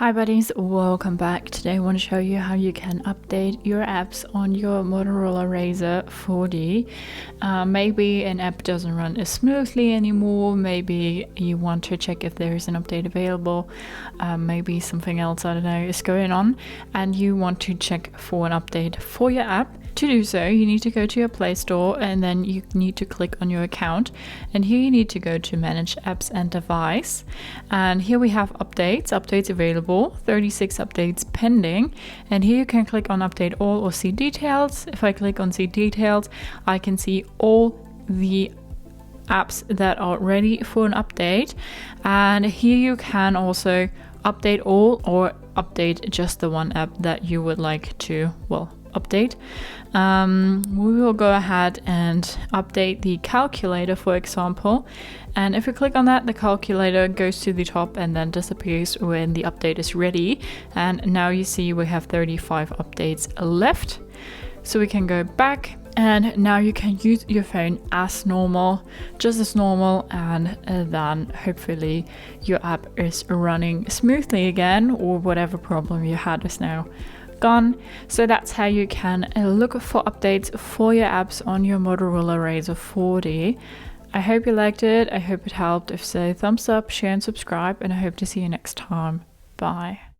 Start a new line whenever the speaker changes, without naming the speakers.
Hi buddies, welcome back. Today I want to show you how you can update your apps on your Motorola Razr 4D. Maybe an app doesn't run as smoothly anymore, maybe you want to check if there is an update available, maybe something else, I don't know, is going on and you want to check for an update for your app. To do so, you need to go to your Play Store and then you need to click on your account, and here you need to go to Manage Apps and Device, and here we have updates available, 36 updates pending, and here you can click on Update All or See Details. If I click on See Details, I can see all the apps that are ready for an update, and here you can also update all or update just the one app that you would like to, update. We will go ahead and update the calculator, for example, and if you click on that, the calculator goes to the top and then disappears when the update is ready. And now you see we have 35 updates left, so we can go back and now you can use your phone as normal, just as normal, and then hopefully your app is running smoothly again, or whatever problem you had is now gone. So that's how you can look for updates for your apps on your Motorola Razr 4D. I hope you liked it. I hope it helped. If so, thumbs up, share and subscribe, and I hope to see you next time. Bye.